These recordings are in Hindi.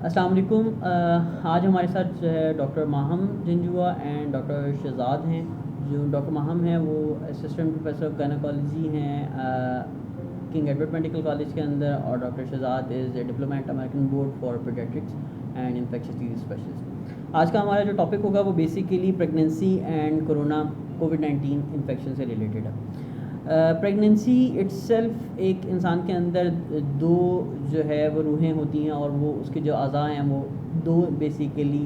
अस्सलाम वालेकुम। आज हमारे साथ जो है doctor Maham Janjua and doctor Shahzad हैं। जो डॉक्टर माहम हैं वो असिस्टेंट प्रोफेसर ऑफ गायनोकोलॉजी हैं किंग एडवर्ड मेडिकल कॉलेज के अंदर, और doctor Shahzad is a diplomate American Board for paediatrics and infectious disease specialist. आज का हमारा जो टॉपिक होगा वो बेसिकली प्रेगनेंसी एंड कोरोना कोविड-19 इन्फेक्शन से रिलेटेड है। प्रेगनेंसी इट्सेल्फ एक इंसान के अंदर दो जो है वो रूहें होती हैं, और वो उसके जो अज़ा हैं वो दो बेसिकली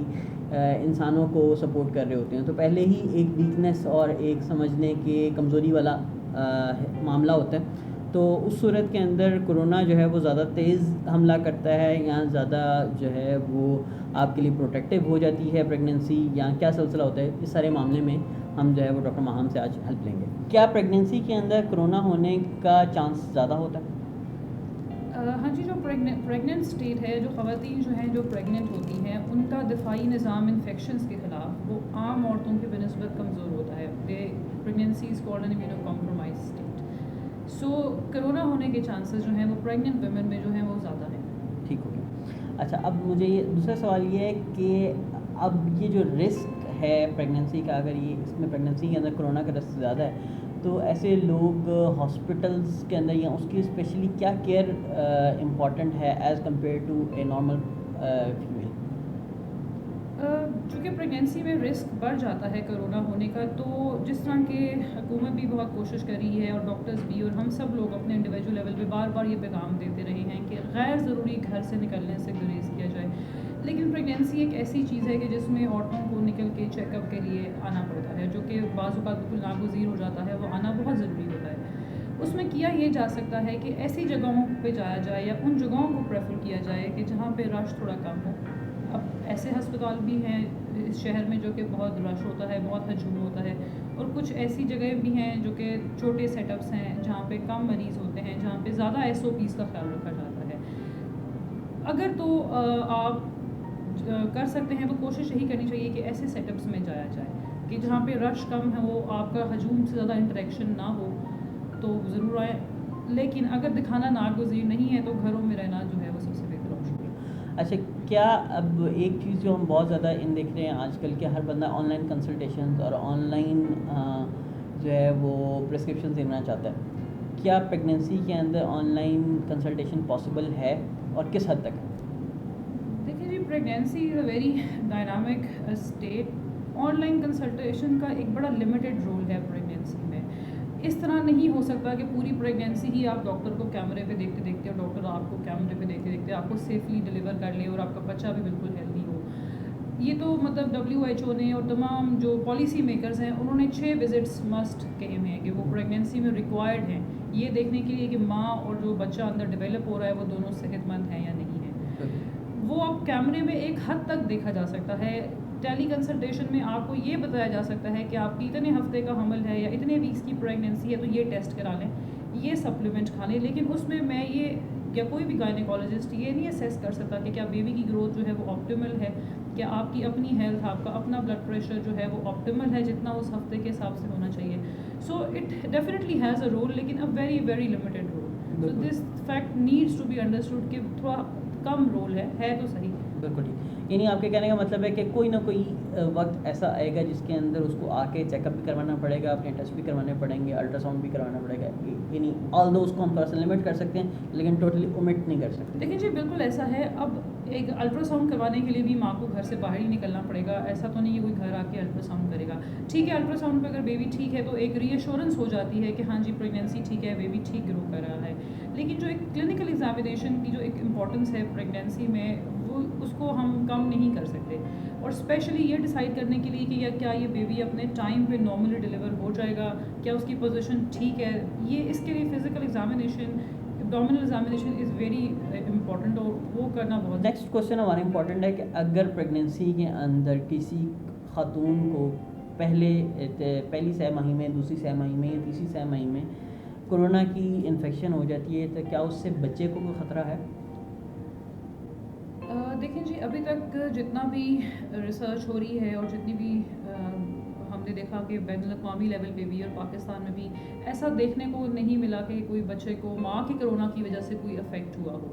इंसानों को सपोर्ट कर रहे होते हैं। तो पहले ही एक वीकनेस और एक समझने के कमज़ोरी वाला मामला होता है। तो उस सूरत के अंदर कोरोना जो है वो ज़्यादा तेज़ हमला करता है, या ज़्यादा जो है वो आपके लिए प्रोटेक्टिव हो जाती है प्रेगनेंसी, या क्या सिलसिला होता है, इस सारे मामले में हम जो है वो डॉक्टर माहम से आज हेल्प लेंगे। क्या प्रेगनेंसी के अंदर कोरोना होने का चांस ज़्यादा होता है? हाँ जी, जो प्रेग्नेंट स्टेट है, जो ख़वातीन जो हैं जो प्रेग्नेंट होती हैं, उनका दिफाई निज़ाम इन्फेक्शंस के ख़िलाफ़ वो आम औरतों की बनस्बत कमज़ोर होता है। Pregnancy is called an immuno compromise state. So corona होने के चांसेस जो हैं वो प्रेग्नेंट वुमेन में जो हैं वो ज़्यादा है। ठीक हो गया। अच्छा, अब मुझे ये दूसरा सवाल ये है कि अब ये जो रिस्क है प्रेगनेंसी का, अगर ये इसमें प्रेगनेंसी के अंदर कोरोना का रिस्क ज़्यादा है, तो ऐसे लोग हॉस्पिटल्स के अंदर या उसकी स्पेशली क्या केयर इम्पॉर्टेंट है as compare to a normal female? चूँकि प्रेगनेंसी में रिस्क बढ़ जाता है कोरोना होने का, तो जिस तरह के हुकूमत भी बहुत कोशिश कर रही है और डॉक्टर्स भी और हम सब लोग अपने इंडिविजुअल लेवल पे बार बार ये पैगाम देते रहे हैं कि गैर ज़रूरी घर से निकलने से गुरेज किया जाए। लेकिन प्रेगनेंसी एक ऐसी चीज़ है कि जिसमें औरतों को निकल के चेकअप के लिए आना पड़ता है, जो कि बाज़ औक़ात बिल्कुल नागुज़ीर हो जाता है। वो आना बहुत ज़रूरी होता है। उसमें किया ये जा सकता है कि ऐसी जगहों पे जाया जाए या उन जगहों को प्रेफर किया जाए कि जहाँ पे रश थोड़ा कम हो। अब ऐसे हस्पताल भी हैं इस शहर में जो कि बहुत रश होता है, बहुत हजूम होता है, और कुछ ऐसी जगह भी हैं जो कि छोटे सेटअप्स हैं जहाँ पे कम मरीज़ होते हैं, जहाँ पे ज़्यादा SOPs का ख्याल रखा जाता है। अगर तो आप कर सकते हैं तो कोशिश यही करनी चाहिए कि ऐसे सेटअप्स में जाया जाए कि जहाँ पे रश कम है, वो आपका हजूम से ज़्यादा इंटरेक्शन ना हो, तो ज़रूर आए। लेकिन अगर दिखाना नागुज़ीर नहीं है तो घरों में रहना जो है वो सबसे बेहतर ऑप्शन है। अच्छा, क्या अब एक चीज़ जो हम बहुत ज़्यादा इन देख रहे हैं आजकल के, हर बंदा ऑनलाइन कंसल्टेशंस और ऑनलाइन जो है वो प्रिस्क्रिप्शन देना चाहता है। क्या प्रेगनेंसी के अंदर ऑनलाइन कंसल्टेशन पॉसिबल है और किस हद तक है? देखिए जी, pregnancy is a very dynamic state. Online consultation का एक बड़ा लिमिटेड रोल है प्रेगनेंसी में। इस तरह नहीं हो सकता कि पूरी प्रेगनेंसी ही आप डॉक्टर को कैमरे पे देखते देखते और डॉक्टर आपको कैमरे पे देखते देखते आपको सेफली डिलीवर कर ले और आपका बच्चा भी बिल्कुल हेल्दी हो। ये तो मतलब WHO ने और तमाम जो पॉलिसी मेकर्स हैं उन्होंने 6 विजिट्स मस्ट कहे हुए हैं कि वो प्रेगनेंसी में रिक्वायर्ड हैं, ये देखने के लिए कि माँ और जो बच्चा अंदर डेवलप हो रहा है वो दोनों सेहतमंद हैं या नहीं है। वो अब कैमरे में एक हद तक देखा जा सकता है। टेली कंसल्टेशन में आपको ये बताया जा सकता है कि आपकी इतने हफ्ते का हमल है या इतने वीक्स की प्रेगनेंसी है, तो ये टेस्ट करा लें, ये सप्लीमेंट खा लें। लेकिन उसमें मैं ये या कोई भी गायनेकोलॉजिस्ट ये नहीं असेस कर सकता कि क्या बेबी की ग्रोथ जो है वो ऑप्टिमल है, क्या आपकी अपनी हेल्थ, आपका अपना ब्लड प्रेशर जो है वो ऑप्टिमल है जितना उस हफ्ते के हिसाब से होना चाहिए। So it definitely has a role, लेकिन a very very limited role. So this fact needs to be understood कि थोड़ा कम रोल है तो सही। बिल्कुल ठीक। यानी आपके कहने का मतलब है कि कोई ना कोई वक्त ऐसा आएगा जिसके अंदर उसको आके चेकअप भी करवाना पड़ेगा, अपने टेस्ट भी करवाने पड़ेंगे, अल्ट्रासाउंड भी करवाना पड़ेगा। यानी ऑल दो उसको हम थोड़ा सा लिमिट कर सकते हैं, लेकिन टोटली ओमिट नहीं कर सकते। देखिए जी, बिल्कुल ऐसा है। अब एक अल्ट्रासाउंड करवाने के लिए भी माँ को घर से बाहर ही निकलना पड़ेगा। ऐसा तो नहीं है कोई घर आके अल्ट्रासाउंड करेगा। ठीक है, अल्ट्रासाउंड पे अगर बेबी ठीक है तो एक रीअश्योरेंस हो जाती है कि हाँ जी प्रेगनेंसी ठीक है, बेबी ठीक ग्रो कर रहा है। लेकिन जो एक क्लिनिकल एग्जामिनेशन की जो एक इम्पॉर्टेंस है प्रेगनेंसी में, वो उसको हम कम नहीं कर सकते। और स्पेशली ये डिसाइड करने के लिए कि क्या ये बेबी अपने टाइम पे नॉर्मली डिलीवर हो जाएगा, क्या उसकी पोजीशन ठीक है, ये इसके लिए physical examination, abdominal examination is very important, और वो करना बहुत। नेक्स्ट क्वेश्चन हमारा इंपॉर्टेंट है कि अगर प्रेगनेंसी के अंदर किसी खातून को पहली सहमाही में, दूसरी सहमाही में या तीसरी सहमाही में कोरोना की इन्फेक्शन हो जाती है, तो क्या उससे बच्चे को कोई ख़तरा है? देखिए जी, अभी तक जितना भी रिसर्च हो रही है और जितनी भी हमने देखा कि बैनुल-अक़वामी लेवल पे भी और पाकिस्तान में भी ऐसा देखने को नहीं मिला कि कोई बच्चे को माँ के कोरोना की वजह से कोई अफेक्ट हुआ हो।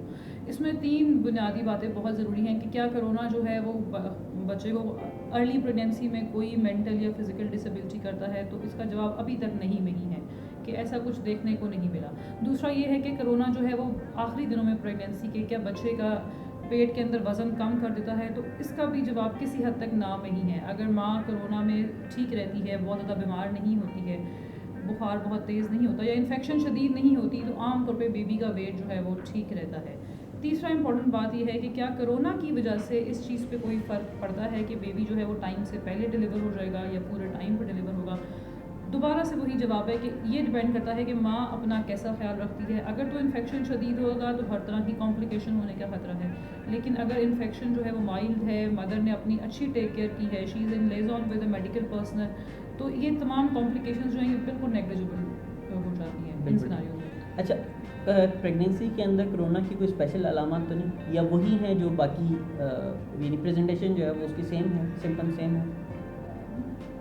इसमें 3 बुनियादी बातें बहुत ज़रूरी हैं कि क्या कोरोना जो है वो बच्चे को अर्ली प्रेगनेंसी में कोई मेंटल या फिज़िकल डिसेबिलिटी करता है, तो इसका जवाब अभी तक नहीं है कि ऐसा कुछ देखने को नहीं मिला। दूसरा ये है कि कोरोना जो है वो आखिरी दिनों में प्रेगनेंसी के क्या बच्चे का पेट के अंदर वज़न कम कर देता है, तो इसका भी जवाब किसी हद तक ना नहीं है। अगर माँ कोरोना में ठीक रहती है, बहुत ज़्यादा बीमार नहीं होती है, बुखार बहुत तेज़ नहीं होता या इन्फेक्शन शदीद नहीं होती, तो आम तौर पे बेबी का वेट जो है वो ठीक रहता है। तीसरा इंपॉर्टेंट बात यह है कि क्या कोरोना की वजह से इस चीज़ पे कोई फ़र्क पड़ता है कि बेबी जो है वो टाइम से पहले डिलीवर हो जाएगा या पूरे टाइम पर डिलीवर होगा। दोबारा से वही जवाब है कि ये डिपेंड करता है कि माँ अपना कैसा ख्याल रखती है। अगर तो इन्फेक्शन शदीद होगा तो हर तरह की कॉम्प्लिकेशन होने का खतरा है, लेकिन अगर इन्फेक्शन जो है वो माइल्ड है, मदर ने अपनी अच्छी टेक केयर की है, she is in liaison with a medical personal, तो ये तमाम कॉम्प्लिकेशंस जो हैं ये बिल्कुल नेग्लिजिबल हो जाती हैं इन सिनारियों में। अच्छा, प्रेगनेंसी के अंदर कोरोना की कोई स्पेशल अलामत तो नहीं, या वही हैं जो बाकी यानी प्रेजेंटेशन जो है वो उसकी सेम है, सिम्टम सेम है?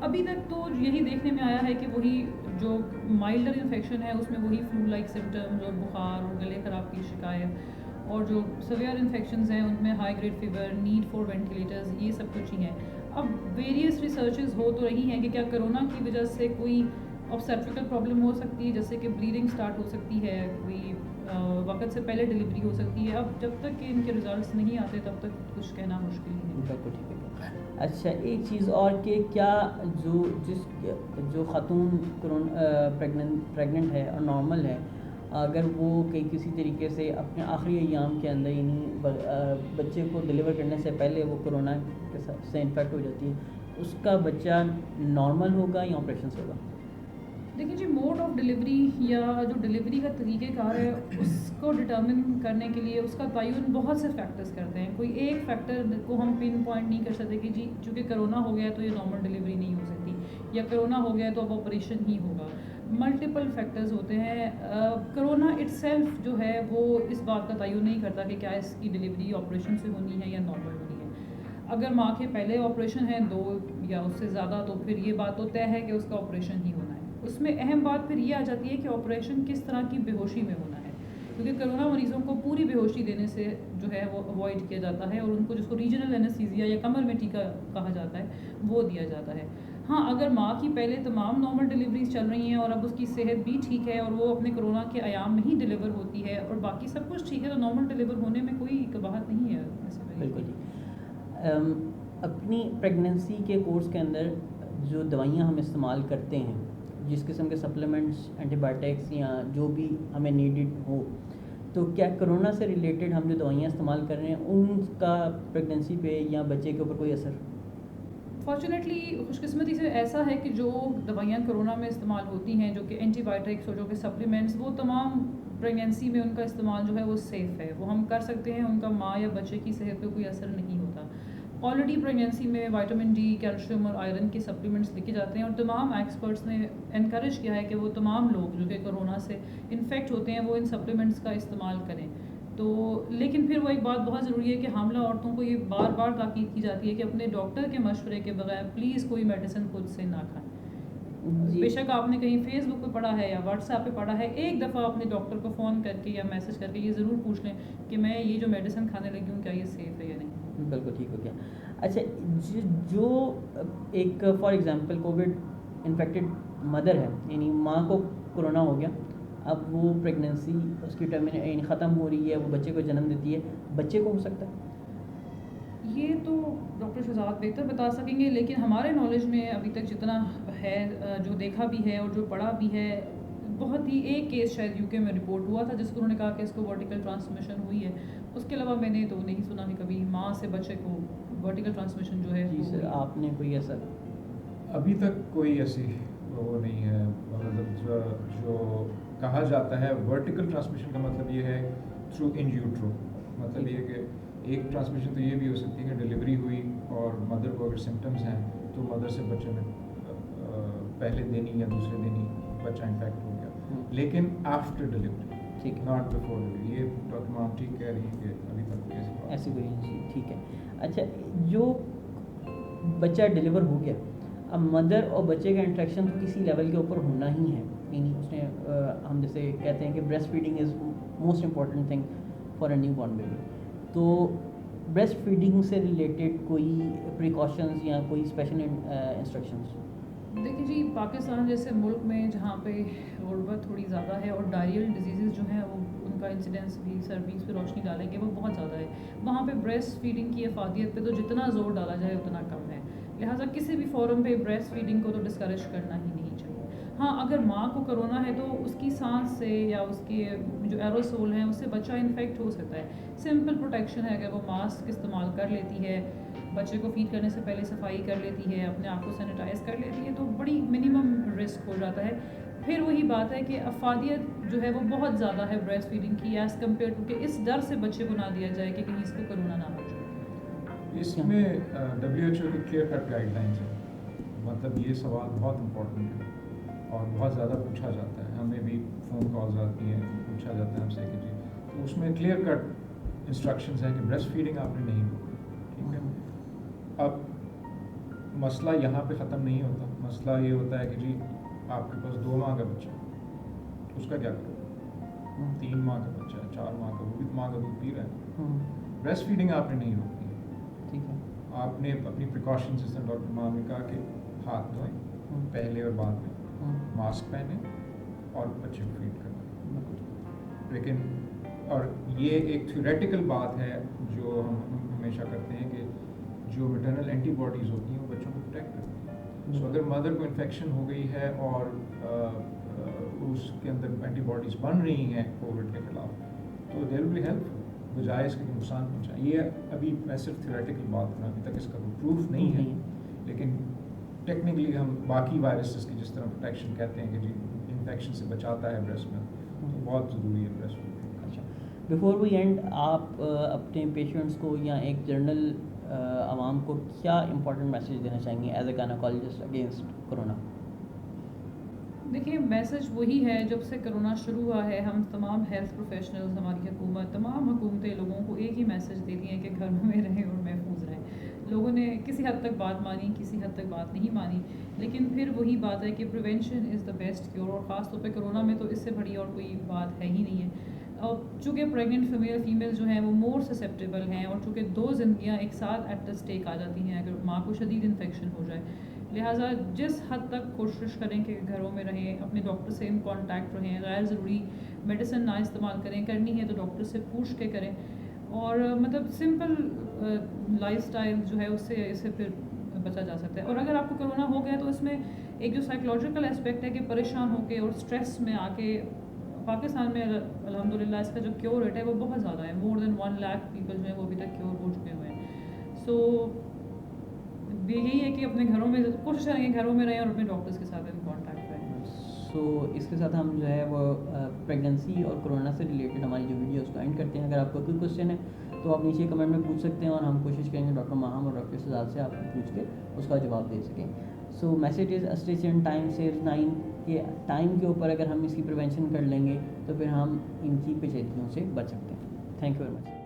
अभी तक तो यही देखने में आया है कि वही जो माइल्डर इन्फेक्शन है उसमें वही फ्लू लाइक सिम्टम्स और बुखार और गले ख़राब की शिकायत, और जो सवेयर इन्फेक्शंस हैं उनमें high grade fever, need for ventilators, ये सब कुछ ही हैं। अब वेरियस रिसर्चेस हो तो रही हैं कि क्या कोरोना की वजह से कोई ऑब्स्टेट्रिकल प्रॉब्लम हो सकती है, जैसे कि ब्लीडिंग स्टार्ट हो सकती है, कोई वक्त से पहले डिलीवरी हो सकती है। अब जब तक कि इनके रिजल्ट्स नहीं आते तब तक कुछ कहना मुश्किल ही है। बिल्कुल ठीक है। अच्छा, एक चीज़ और कि क्या जो ख़ातून प्रेग्नेंट है और नॉर्मल है, अगर वो किसी तरीके से अपने आखिरी अय्याम के अंदर यानी बच्चे को डिलीवर करने से पहले वो कोरोना के से इन्फेक्ट हो जाती है, उसका बच्चा नॉर्मल होगा या ऑपरेशन से होगा? देखिए जी, मोड ऑफ डिलीवरी या जो डिलीवरी का तरीक़ेकार है उसको डिटर्मिन करने के लिए उसका तयन बहुत से फैक्टर्स करते हैं। कोई एक फैक्टर को हम पिन पॉइंट नहीं कर सकते कि जी चूँकि कोरोना हो गया तो ये नॉर्मल डिलीवरी नहीं हो सकती, या कोरोना हो गया तो अब ऑपरेशन ही होगा। मल्टीपल फैक्टर्स होते हैं। कोरोना इट्सेल्फ जो है वो इस बात का तयन नहीं करता कि क्या इसकी डिलीवरी ऑपरेशन से होनी है या नॉर्मल होनी है। अगर माँ के पहले ऑपरेशन है 2 या उससे ज़्यादा, तो फिर ये बात तो तय है कि उसका ऑपरेशन ही होना है। उसमें अहम बात फिर ये आ जाती है कि ऑपरेशन किस तरह की बेहोशी में होना है, क्योंकि कोरोना मरीज़ों को पूरी बेहोशी देने से जो है वो अवॉइड किया जाता है और उनको जिसको रीजनल एनेस्थीसिया या कमर में टीका कहा जाता है वो दिया जाता है। हाँ, अगर माँ की पहले तमाम नॉर्मल डिलीवरीज चल रही हैं और अब उसकी सेहत भी ठीक है और वो अपने कोरोना के अयाम में ही डिलीवर होती है और बाकी सब कुछ ठीक है, तो नॉर्मल डिलीवर होने में कोई कबाहत नहीं है। बिल्कुल जी। अपनी प्रेगनेंसी के कोर्स के अंदर जो दवाइयाँ हम इस्तेमाल करते हैं, जिस किस्म के सप्लीमेंट्स, एंटीबायोटिक्स या जो भी हमें नीडेड हो, तो क्या कोरोना से रिलेटेड हम जो दवाइयाँ इस्तेमाल कर रहे हैं उनका प्रेगनेंसी पे या बच्चे के ऊपर कोई असर? फॉर्चुनेटली खुशकिस्मती से ऐसा है कि जो दवाइयाँ कोरोना में इस्तेमाल होती हैं, जो कि एंटीबायोटिक्स और जो कि सप्लीमेंट्स, वो तमाम प्रेगनेंसी में उनका इस्तेमाल जो है वो सेफ़ है, वो हम कर सकते हैं, उनका माँ या बच्चे की सेहत पे कोई असर नहीं होता। ऑलरेडी प्रेगनेंसी में विटामिन डी, कैल्शियम और आयरन के सप्लीमेंट्स लिखे जाते हैं और तमाम एक्सपर्ट्स ने इनकरेज किया है कि वो तमाम लोग जो कि कोरोना से इन्फेक्ट होते हैं वो इन सप्लीमेंट्स का इस्तेमाल करें। तो लेकिन फिर वो एक बात बहुत ज़रूरी है कि हामला औरतों को ये बार बार ताकीद की जाती है कि अपने डॉक्टर के मशवरे के बगैर प्लीज़ कोई मेडिसिन खुद से ना खाएं। बेशक आपने कहीं फेसबुक पे पढ़ा है या व्हाट्सएप पे पढ़ा है, एक दफ़ा अपने डॉक्टर को फ़ोन करके या मैसेज करके ये ज़रूर पूछ लें कि मैं ये जो मेडिसिन खाने लगी हूँ क्या ये सेफ़ है या नहीं। बिल्कुल ठीक हो गया। अच्छा, जो एक for example Covid infected mother है, यानी माँ को कोरोना हो गया, अब वो प्रेगनेंसी उसकी यानी ख़त्म हो रही है, वो बच्चे को जन्म देती है, बच्चे को हो सकता है? ये तो डॉक्टर शहजाद बेहतर बता सकेंगे, लेकिन हमारे नॉलेज में अभी तक जितना है, जो देखा भी है और जो पढ़ा भी है, बहुत ही एक केस शायद यूके में रिपोर्ट हुआ था जिसको उन्होंने कहा कि इसको वर्टिकल ट्रांसमिशन हुई है। उसके अलावा मैंने तो नहीं सुना कि कभी माँ से बच्चे को वर्टिकल ट्रांसमिशन जो है जी वो सर, हुई। आपने कोई ऐसा? अभी तक कोई ऐसी वो नहीं है। मतलब जो कहा जाता है वर्टिकल ट्रांसमिशन का मतलब ये है थ्रू इन यूट्रो, मतलब ये कि एक ट्रांसमिशन तो ये भी हो सकती है कि डिलीवरी हुई और मदर को अगर सिम्टम्स हैं तो मदर से बच्चे में पहले दिन ही या दूसरे दिन ही बच्चा इन्फेक्ट हो गया, लेकिन आफ्टर डिलीवरी, ठीक है, नॉट बिफोर डिलीवरी। ये डॉक्टर मैम ठीक कह रही है कि अभी तक कोई ऐसी कोई चीज़, ठीक है। अच्छा, जो बच्चा डिलीवर हो गया, अब मदर और बच्चे का इंट्रैक्शन तो किसी लेवल के ऊपर होना ही है, यानी उसने हम जैसे कहते हैं कि breast feeding is most important thing, for a new born baby. तो ब्रेस्ट फीडिंग से रिलेटेड कोई प्रिकॉशंस या कोई स्पेशल इंस्ट्रक्शंस? देखिए जी, पाकिस्तान जैसे मुल्क में जहाँ पे गुर्बत थोड़ी ज़्यादा है और डायरियल डिजीज़ जो हैं वो उनका इंसिडेंस भी सर्विस पे रोशनी डालेंगे वो बहुत ज़्यादा है, वहाँ पे ब्रेस्ट फीडिंग की अफादियत पे तो जितना ज़ोर डाला जाए उतना कम है। लिहाजा किसी भी फोरम पे ब्रेस्ट फीडिंग को तो डिस्करेज करना ही नहीं चाहिए। हाँ, अगर माँ को कोरोना है तो उसकी सांस से या उसके जो एरोसोल हैं उससे बच्चा इन्फेक्ट हो सकता है। सिंपल प्रोटेक्शन है, अगर वो मास्क इस्तेमाल कर लेती है, बच्चे को फीड करने से पहले सफाई कर लेती है, अपने आप को सैनिटाइज कर लेती है, तो बड़ी मिनिमम रिस्क हो जाता है। फिर वही बात है कि अफादियत जो है वो बहुत ज़्यादा है ब्रेस्ट फीडिंग की एज़ कम्पेयर टू कि इस डर से बच्चे को ना दिया जाए कि कहीं इसको कोरोना ना हो जाए। इसमें WHO की क्लियर कट गाइडलाइंस है, मतलब ये सवाल बहुत इम्पोर्टेंट है और बहुत ज़्यादा पूछा जाता है, हमें भी फ़ोन कॉल्स आती हैं, पूछा जाता है हमसे कि जी, तो उसमें क्लियर कट इंस्ट्रक्शंस हैं कि ब्रेस्ट फीडिंग आपने नहीं रोकनी, ठीक है। अब मसला यहाँ पे ख़त्म नहीं होता, मसला ये होता है कि जी आपके पास 2 माह का बच्चा है, उसका क्या करो, 3 माह का बच्चा है, 4 माह का, वो भी माँ का दूध पी रहा है, ब्रेस्ट फीडिंग आपने नहीं रोकनी है, ठीक है। आपने अपनी प्रिकॉशंस जैसे डॉक्टर माम ने कहा कि हाथ धोएं पहले और बाद में, मास्क पहने और बच्चे को फीड करना। लेकिन और ये एक थ्योरेटिकल बात है जो हम हमेशा करते हैं कि जो मैटरनल एंटीबॉडीज़ होती हैं वो बच्चों को प्रोटेक्ट करती हैं। सो अगर मदर को इन्फेक्शन हो गई है और उसके अंदर एंटीबॉडीज़ बन रही हैं कोविड के खिलाफ, तो दे विल बी हेल्पफुल, बजाय इसके नुकसान पहुँचाए। ये अभी मैं सिर्फ थ्योरेटिकल बात कर, अभी तक इसका कोई प्रूफ नहीं है, लेकिन टेक्निकली हम बाकी वायरसेस की जिस तरह प्रोटेक्शन कहते हैं कि जी इन्फेक्शन से बचाता है ब्रेस्ट मिल्क, तो बहुत ज़रूरी है ब्रेस्ट मिल्क। अच्छा, बिफोर वी एंड, आप अपने पेशेंट्स को या एक जनरल आवाम को क्या इंपॉर्टेंट मैसेज देना चाहेंगे as a gynaecologist against corona? देखिए, मैसेज वही है, जब से कोरोना शुरू हुआ है हम तमाम हेल्थ प्रोफेशनल्स, हमारी हुकूमत, तमाम हुकूमतें लोगों को एक ही मैसेज देती हैं कि घर में रहें और महफूज रहें। लोगों ने किसी हद तक बात मानी, किसी हद तक बात नहीं मानी, लेकिन फिर वही बात है कि prevention is the best cure, और ख़ास तौर पे कोरोना में तो इससे बड़ी और कोई बात है ही नहीं है। और चूँकि प्रेग्नेंट फीमेल जो हैं वो मोर ससेप्टेबल हैं, और चूँकि 2 ज़िंदगियाँ एक साथ एट द स्टेक आ जाती हैं अगर माँ को शदीद इन्फेक्शन हो जाए, लिहाजा जिस हद तक कोशिश करें कि घरों में रहें, अपने डॉक्टर से इन कांटेक्ट रहें, गैर ज़रूरी मेडिसिन ना इस्तेमाल करें, करनी है तो डॉक्टर से पूछ के करें, और मतलब सिंपल लाइफस्टाइल जो है उससे इससे फिर बचा जा सकता है। और अगर आपको कोरोना हो गया तो इसमें एक जो साइकोलॉजिकल एस्पेक्ट है कि परेशान होके और स्ट्रेस में आके, पाकिस्तान में अल्हम्दुलिल्लाह इसका जो क्योर रेट है वो बहुत ज़्यादा है, मोर देन 1 लाख पीपल जो है वो अभी तक क्योर हो चुके हुए हैं। सो यही है कि अपने घरों में कोशिश करेंगे, घरों में रहें और अपने डॉक्टर्स के साथ इन कॉन्टैक्ट रहें। सो इसके साथ हम जो है वो प्रेगनेंसी और कोरोना से रिलेटेड हमारी जो वीडियो उसको एंड करते हैं। अगर आपका कोई क्वेश्चन है तो आप नीचे कमेंट में पूछ सकते हैं और हम कोशिश करेंगे डॉक्टर माहम और डॉक्टर शहजाद से आपको पूछ के उसका जवाब दे सकें। So message is a stitch in time saves 9 के टाइम के ऊपर अगर हम इसकी प्रिवेंशन कर लेंगे तो फिर हम इनकी पेचीदगियों से बच सकते हैं। Thank you very much.